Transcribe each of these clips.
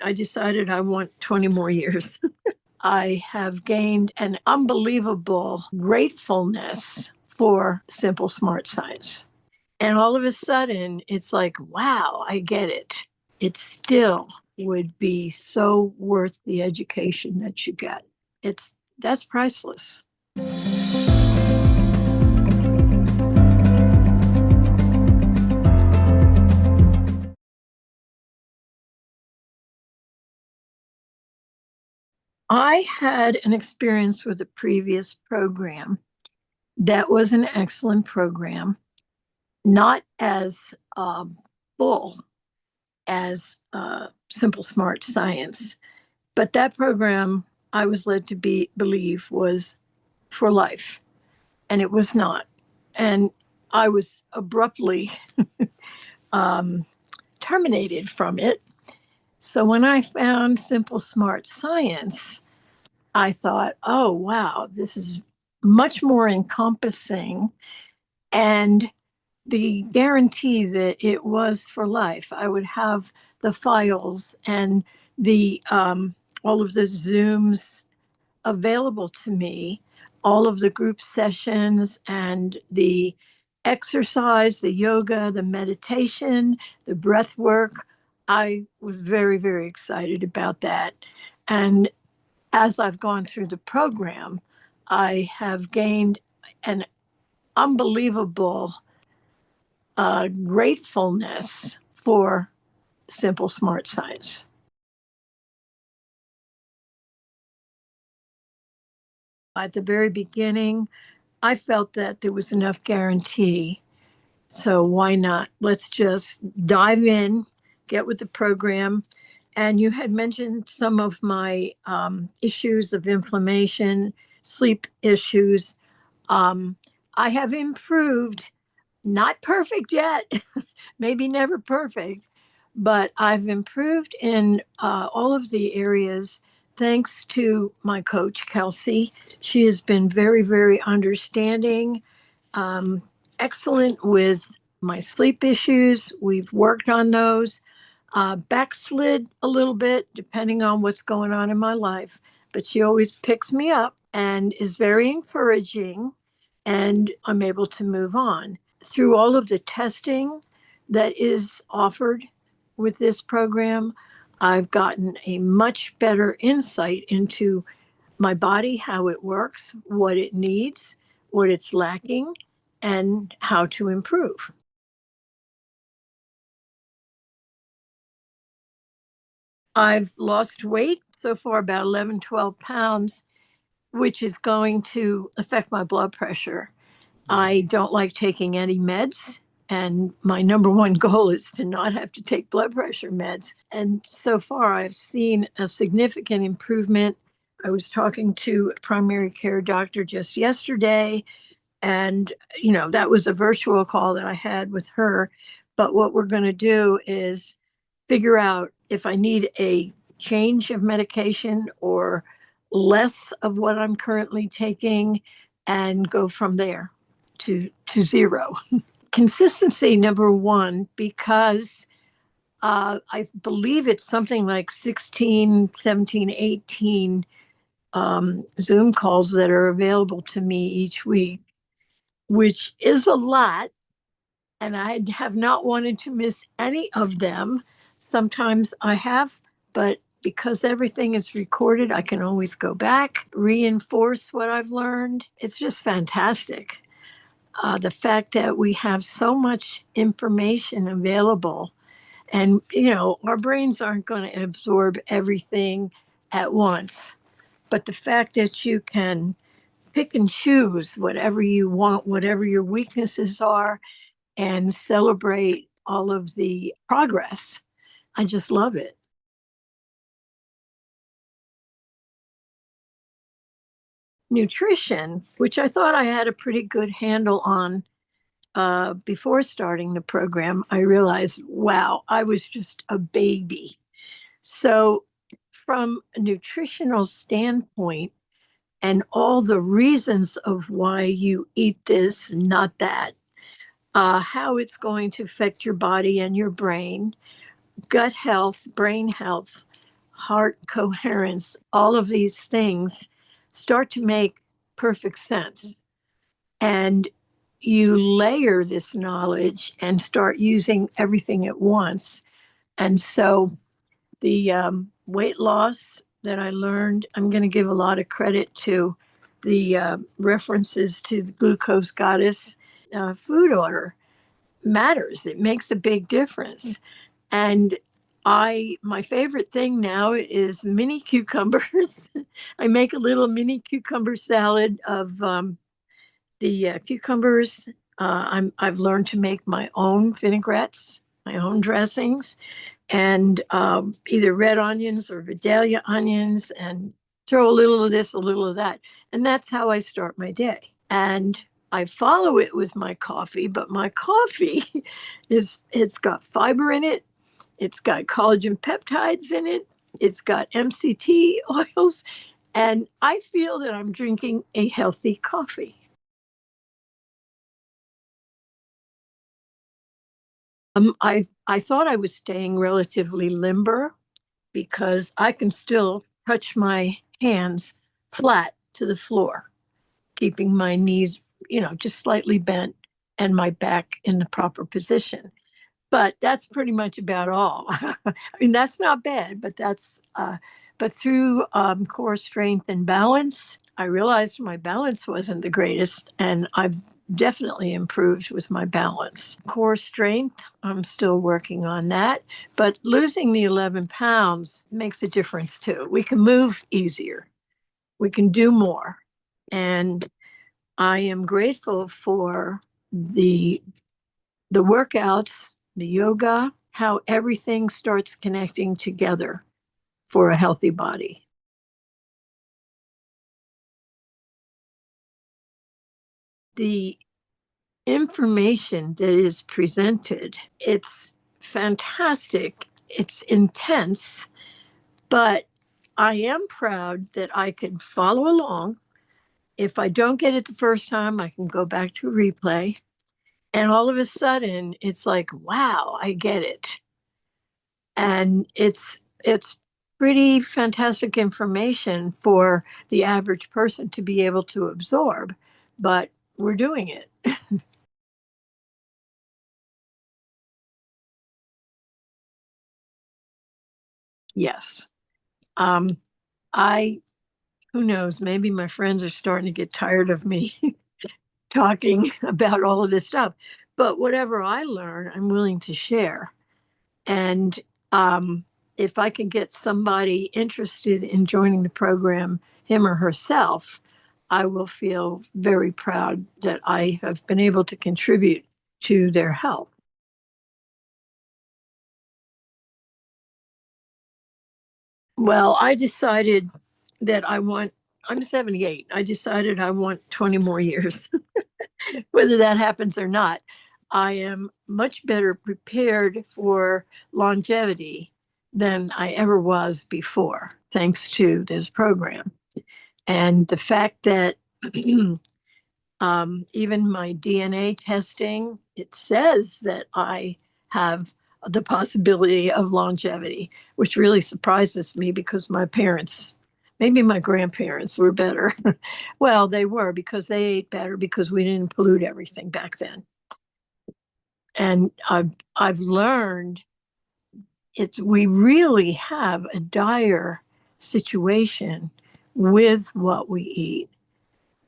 I decided I want 20 more years. I have gained an unbelievable gratefulness for simple, smart science. And all of a sudden, it's like, wow, I get it. It still would be so worth the education that you get. That's priceless. I had an experience with a previous program that was an excellent program, not as full as Simple Smart Science, but that program I was led to believe was for life, and it was not. And I was abruptly um, terminated from it. So when I found Simple Smart Science, I thought, oh, wow, this is much more encompassing. And the guarantee that it was for life, I would have the files and the all of the Zooms available to me, all of the group sessions and the exercise, the yoga, the meditation, the breath work. I was very, very excited about that. And as I've gone through the program, I have gained an unbelievable gratefulness for simple, smart science. At the very beginning, I felt that there was enough guarantee. So why not? Let's just dive in, get with the program. And you had mentioned some of my issues of inflammation, sleep issues. Um, I have improved, not perfect yet, maybe never perfect, but I've improved in all of the areas thanks to my coach, Kelsey. She has been very, very understanding, um, excellent with my sleep issues. We've worked on those. Backslid a little bit depending on what's going on in my life, but she always picks me up and is very encouraging, and I'm able to move on. Through all of the testing that is offered with this program, I've gotten a much better insight into my body, how it works, what it needs, what it's lacking, and how to improve. I've lost weight so far, about 11, 12 pounds, which is going to affect my blood pressure. I don't like taking any meds. And my number one goal is to not have to take blood pressure meds. And so far, I've seen a significant improvement. I was talking to a primary care doctor just yesterday, and that was a virtual call that I had with her. But what we're going to do is figure out if I need a change of medication or less of what I'm currently taking, and go from there to zero. Consistency, number one, because I believe it's something like 16, 17, 18 Zoom calls that are available to me each week, which is a lot. And I have not wanted to miss any of them. Sometimes I have, but because everything is recorded, I can always go back, reinforce what I've learned. It's just fantastic. The fact that we have so much information available, and our brains aren't going to absorb everything at once, but the fact that you can pick and choose whatever you want, whatever your weaknesses are, and celebrate all of the progress. I just love it. Nutrition, which I thought I had a pretty good handle on before starting the program, I realized, wow, I was just a baby. So, from a nutritional standpoint, and all the reasons of why you eat this, not that, how it's going to affect your body and your brain, gut health, brain health, heart coherence, all of these things start to make perfect sense. And you layer this knowledge and start using everything at once. And so the weight loss that I learned, I'm going to give a lot of credit to the references to the glucose goddess. Food order matters, it makes a big difference. And my favorite thing now is mini cucumbers. I make a little mini cucumber salad of the cucumbers. I've learned to make my own vinaigrettes, my own dressings, and either red onions or Vidalia onions, and throw a little of this, a little of that. And that's how I start my day. And I follow it with my coffee, but my coffee it's got fiber in it, it's got collagen peptides in it, it's got MCT oils, and I feel that I'm drinking a healthy coffee. I thought I was staying relatively limber because I can still touch my hands flat to the floor, keeping my knees, just slightly bent and my back in the proper position. But that's pretty much about all. I mean, that's not bad, but through core strength and balance, I realized my balance wasn't the greatest, and I've definitely improved with my balance. Core strength, I'm still working on that, but losing the 11 pounds makes a difference too. We can move easier, we can do more. And I am grateful for the the workouts, the yoga, how everything starts connecting together for a healthy body. The information that is presented, it's fantastic, it's intense, but I am proud that I can follow along. If I don't get it the first time, I can go back to a replay. And all of a sudden, it's like, wow, I get it. And it's pretty fantastic information for the average person to be able to absorb, but we're doing it. Yes. um I Who knows, maybe my friends are starting to get tired of me talking about all of this stuff, but whatever I learn, I'm willing to share. And if I can get somebody interested in joining the program, him or herself, I will feel very proud that I have been able to contribute to their health. Well, I decided that I'm 78. I decided I want 20 more years. Whether that happens or not, I am much better prepared for longevity than I ever was before, thanks to this program. And the fact that even my DNA testing, it says that I have the possibility of longevity, which really surprises me because my parents, maybe my grandparents, were better. Well, they were because they ate better because we didn't pollute everything back then. And I've learned we really have a dire situation with what we eat.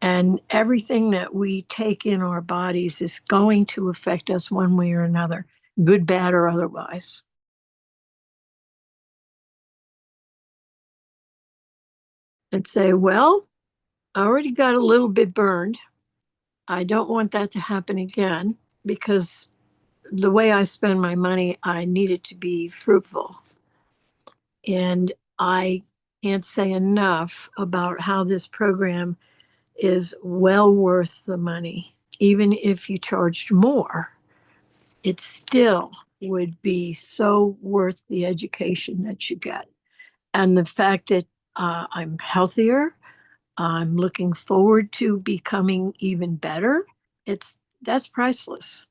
And everything that we take in our bodies is going to affect us one way or another, good, bad, or otherwise. And say, well, I already got a little bit burned. I don't want that to happen again because the way I spend my money, I need it to be fruitful. And I can't say enough about how this program is well worth the money. Even if you charged more, it still would be so worth the education that you get. And the fact that I'm healthier, I'm looking forward to becoming even better. That's priceless.